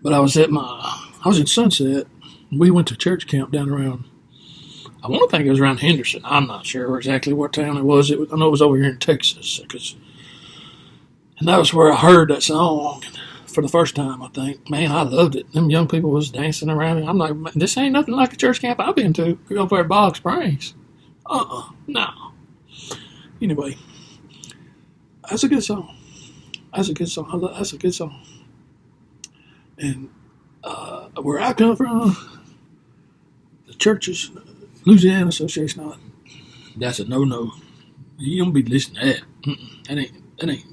But I was in Sunset. We went to church camp down around, I want to think it was around Henderson. I'm not sure exactly what town it was. I know it was over here in Texas. And that was where I heard that song for the first time, I think. Man, I loved it. Them young people was dancing around it. I'm like, man, this ain't nothing like a church camp I've been to. We go over at Bog Springs. No. Anyway, that's a good song. That's a good song. That's a good song. And where I come from, the churches, Louisiana Association, that's a no-no. You don't be listening to that.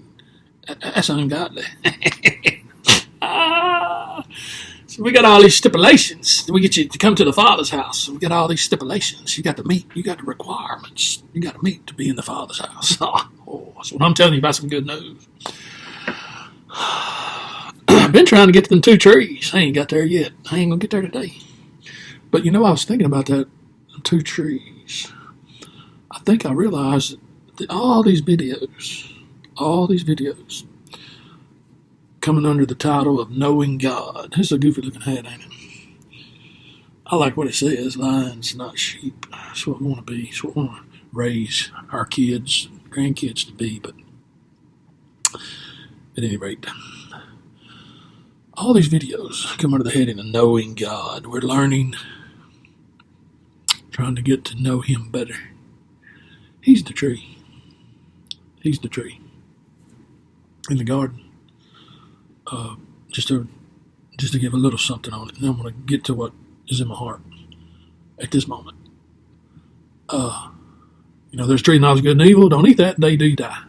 That's ungodly. So we got all these stipulations. We get you to come to the Father's house. We got all these stipulations. You got to meet. You got the requirements. You got to meet to be in the Father's house. Oh, that's what I'm telling you about some good news. I've been trying to get to them 2 trees. I ain't got there yet. I ain't going to get there today. But I was thinking about that 2 trees. I think I realized that all these videos coming under the title of Knowing God. This is a goofy looking hat, ain't it? I like what it says, lions, not sheep. That's what we want to be. That's what we want to raise our kids, grandkids to be. But at any rate, all these videos come under the heading of Knowing God. We're learning, trying to get to know Him better. He's the tree. He's the tree. In the garden. Just to give a little something on it. And I'm going to get to what is in my heart at this moment. There's a tree knowledge of good and evil. Don't eat that, day do you die.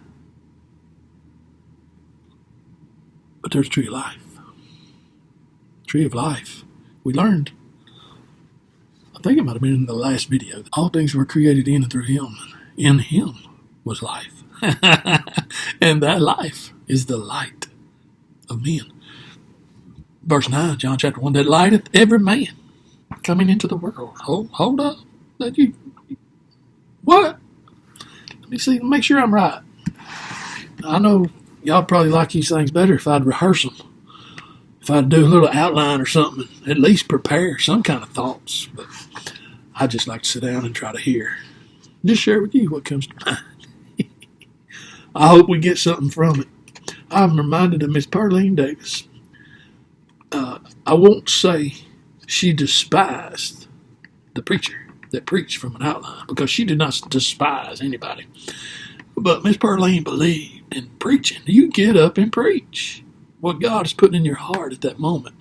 But there's a tree of life. Tree of life. We learned. I think it might have been in the last video. All things were created in and through Him. In Him was life. And that life is the light of men. Verse 9, John chapter 1, that lighteth every man coming into the world. Hold up. What? Let me see, make sure I'm right. I know y'all probably like these things better if I'd rehearse them. If I'd do a little outline or something, at least prepare some kind of thoughts. But I just like to sit down and try to hear. Just share with you what comes to mind. I hope we get something from it. I'm reminded of Miss Pearline Davis. I won't say she despised the preacher that preached from an outline, because she did not despise anybody. But Miss Pearline believed in preaching. You get up and preach what God is putting in your heart at that moment.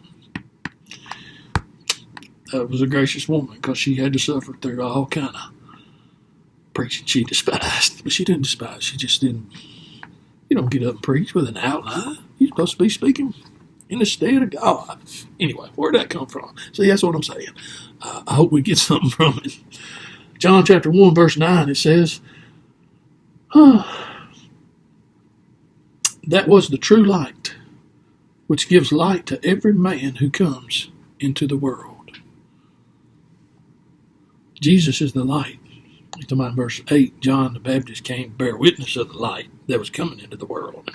That was a gracious woman, because she had to suffer through all kind of preaching she despised. But she didn't despise. She just didn't. You don't get up and preach with an outline. You're supposed to be speaking in the stead of God. Anyway, where'd that come from? See, that's what I'm saying. I hope we get something from it. John chapter 1, verse 9, it says, that was the true light, which gives light to every man who comes into the world. Jesus is the light. It's about verse 8, John the Baptist came to bear witness of the light that was coming into the world.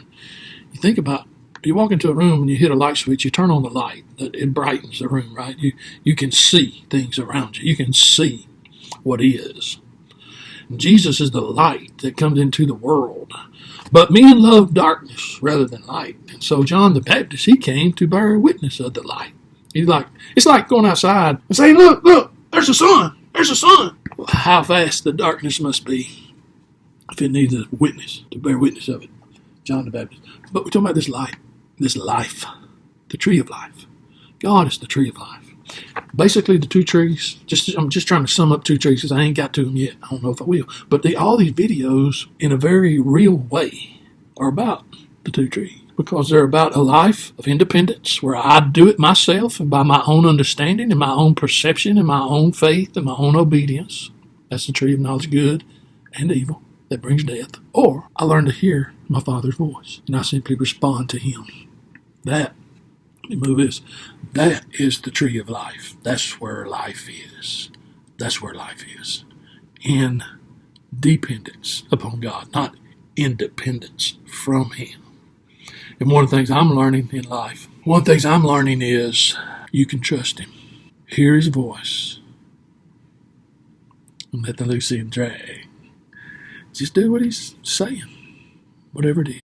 You think about, you walk into a room and you hit a light switch, you turn on the light, it brightens the room, right? You can see things around you. You can see what is. And Jesus is the light that comes into the world. But men love darkness rather than light. And so John the Baptist, he came to bear witness of the light. It's like going outside and saying, look, there's the sun. There's the sun. Well, how fast the darkness must be if it needs a witness to bear witness of it. John the Baptist. But we're talking about this light, this life, the tree of life. God is the tree of life. Basically, the 2 trees, I'm just trying to sum up 2 trees because I ain't got to them yet. I don't know if I will. But all these videos, in a very real way, are about the 2 trees. Because they're about a life of independence where I do it myself and by my own understanding and my own perception and my own faith and my own obedience. That's the tree of knowledge of good and evil that brings death. Or I learn to hear my Father's voice and I simply respond to Him. Let me move this. That is the tree of life. That's where life is. That's where life is. In dependence upon God, not independence from Him. And one of the things I'm learning in life One of the things I'm learning is you can trust him. Hear his voice. And let the Lucy and drag. Just do what he's saying, whatever it is.